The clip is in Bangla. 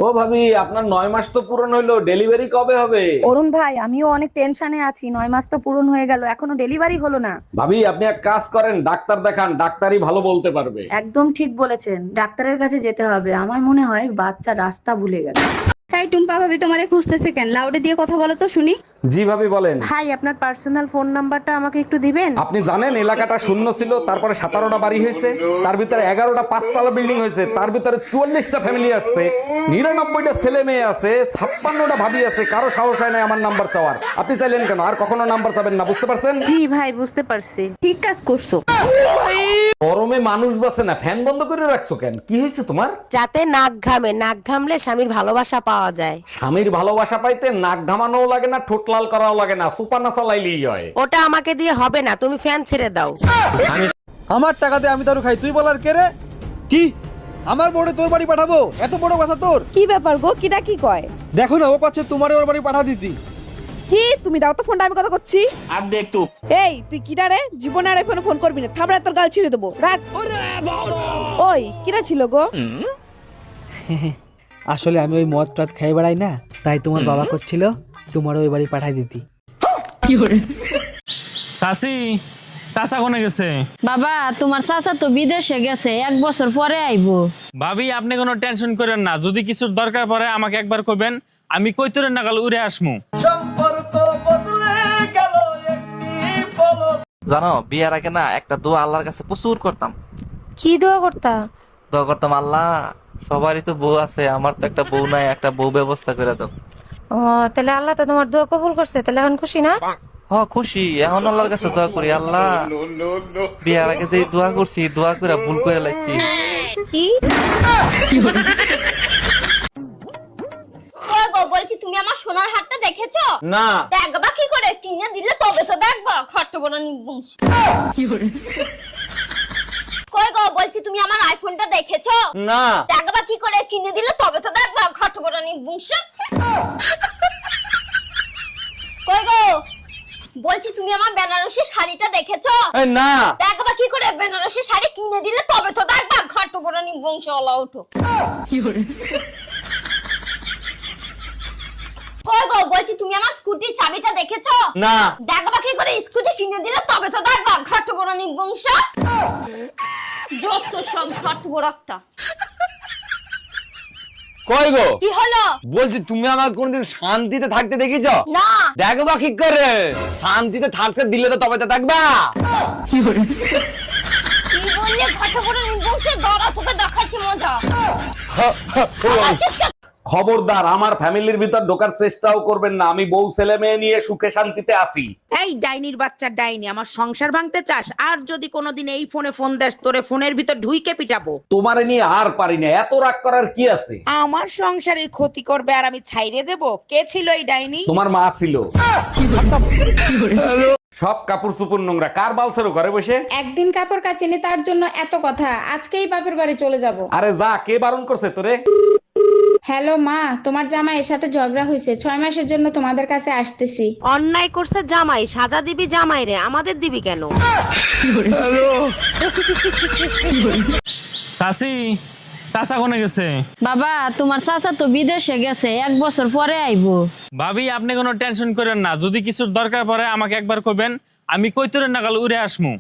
ও ভাবি, আপনার 9 মাস তো পূরণ হইলো, ডেলিভারি কবে হবে? অরুণ ভাই, আমিও অনেক টেনশনে আছি। 9 মাস তো পূরণ হয়ে গেল, এখনো ডেলিভারি হলো না। ভাবি, আপনি এক কাজ করেন, ডাক্তার দেখান, ডাক্তারই ভালো বলতে পারবে। একদম ঠিক বলেছেন, ডাক্তারের কাছে যেতে হবে। আমার মনে হয় বাচ্চা রাস্তা ভুলে গেছে। তাই টুম্পা ভাবি তোমারে খুঁজতেছে কেন? লাউডে দিয়ে কথা বলো তো শুনি। জি ভাবি বলেন। ভাই, আপনার পার্সোনাল ফোন নাম্বারটা আমাকে একটু দিবেন? আপনি জানেন এলাকাটা শূন্য ছিল, তারপরে 17টা বাড়ি হয়েছে, তার ভিতরে 11টা 5তলা বিল্ডিং হয়েছে, তার ভিতরে 44টা ফ্যামিলি আসছে, 99টা ছেলে মেয়ে আছে, 56টা ভাবি আছে, কারো সাহস হয় না আমার নাম্বার চাওয়ার। আপনি চাইলেন কেন? আর কখনো নাম্বার চাবেন না, বুঝতে পারছেন? জি ভাই, বুঝতে পারছি। ঠিক কাজ করছো। গরমে মানুষ বাসে না, ফ্যান বন্ধ করে রাখছো কেন? কি হয়েছে তোমার? যাতে নাক ঘামে, নাক ঘামলে স্বামীর ভালোবাসা পাওয়া যায়। স্বামীর ভালোবাসা পাইতে নাক ঘামানোও লাগে না, ঠোঁট লাল করাও লাগে না, সুপার না চালাইলেই হয়। ওটা আমাকে দিয়ে হবে না, তুমি ফ্যান ছেড়ে দাও। আমার টাকাতে আমি দারু খাই, তুই বলার কে রে? কি আমার বউরে তোর বাড়ি পাঠাবো? এত বড় কথা তোর? কি ব্যাপার গো, কিটা কি কয়? দেখো না, ও পাচ্ছে তোমারে ওর বাড়ি পাঠা দিতি। কি তুমি দাও তো ফোনটা, আমি কথা করছি। আর দেখ তো এই তুই কিটা রে? জীবনে আর ফোনে ফোন করবি না, থামড়া তোর গাল ছিঁড়ে দেবো, রাখ। ওই কিরা ছিল গো? আসলে আমি ওই মদ টদ খাই বেড়াই না, তাই তোমার বাবা করছিল তোমার ওই বাড়ি পাঠাই দিতি। চাচি, চাচা কোনে গেছে? বাবা, তোমার চাচা তো বিদেশে গেছে, 1 বছর পরে আইবো। ভাবি, আপনি কোনো টেনশন করেন না, যদি কিছুর দরকার পড়ে আমাকে একবার কইবেন, আমি কইতরের নাগাল উড়ে আসমু। জানো, বিয়ের আগে না একটা দোয়া আল্লাহর কাছে প্রচুর করতাম। কি দোয়া করতা? দোয়া করতাম, আল্লাহ সবারই তো বউ আছে, আমার তো একটা বউ নাই, একটা বউ ব্যবস্থা করে দাও। ও, তাহলে আল্লাহ তো তোমার দোয়া কবুল করছে, তাহলে এখন খুশি না? হ, খুশি। এখন আল্লাহর কাছে দোয়া করি, আল্লাহ বিয়ের আগে যে দোয়া করছি, দোয়া করে ভুল করে লাইছি। কি বলছি, তুমি আমার সোনার হারটা দেখেছো? না। দেখবা কি করে? কিনে দিলে তবে তো দেখবা। খট্ট বড় নিবংশ। কই গো, বলছি তুমি আমার আইফোনটা দেখেছো? না। দেখবা কি করে? কিনে দিলে তবে তো দেখবা। খট্ট বড় নিবংশ। কই গো, বলছি তুমি আমার বেনারসি শাড়িটা দেখেছো? না। দেখবা কি করে? বেনারসি শাড়ি কিনে দিলে তবে তো দেখবা। খট্ট বড় নিবংশ ওলা ওঠো। কই গো, বলছি তুমি আমার স্কুটির চাবিটা দেখেছো? না। দেখবা কি করে? স্কুটি কিনে দিলে তবে তো দেখবা। খট্ট বড় নিবংশ। যত সব খট্ট বড় একটা। কই গো? কি হলো? বলছি, তুমি আমাকে কোনদিন শান্তিতে থাকতে দেখিছো? না। দেখবা কি করে? শান্তিতে থাকতে দিলে তো তবে তো দেখবা। কি বললে? খট্ট বড় নিবংশ, দরা তোকে দেখাচ্ছি মজা। খবরদার, আমার ফ্যামিলির ভিতর ঢোকার চেষ্টাও করবেন না। আমি বউ ছেলে মেয়ে নিয়ে সুখে শান্তিতে আছি। এই ডাইনির বাচ্চা ডাইনি, আমার সংসার ভাঙতে চাস? আর যদি কোনোদিন এই ফোনে ফোন দেস, তোরে ফোনের ভিতর ঢুইকে পিটাবো। তোমারে নিয়ে আর পারি না, এত রাগ করার কি আছে? আমার সংসারের ক্ষতি করবে আর আমি ছাইরে দেব? কে ছিল এই ডাইনি? তোমার মা ছিল। সব কাপড় চোপড় নোংরা, কার বালছেরো ঘরে বসে? একদিন কাপড় কাচিনি, তার জন্য এত কথা। আজকেই বাপের বাড়ি চলে যাব। আরে যা, কে বারণ করছে তোরে? হ্যালো মা, তোমার জামাইয়ের সাথে ঝগড়া হয়েছে, 6 মাসের জন্য তোমাদের কাছে আসতেছি। অন্যায় করছে জামাই, সাজা দিবি জামাই রে, আমাদের দিবি কেন? চাচি, চাচা কোনে গেছে? বাবা, তোমার চাচা তো বিদেশে গেছে, 1 বছর পরে আইবো। ভাবি, আপনি কোনো টেনশন করেন না, যদি কিছুর দরকার পড়ে আমাকে একবার কইবেন, আমি কইতরের নাগাল উড়ে আসমু।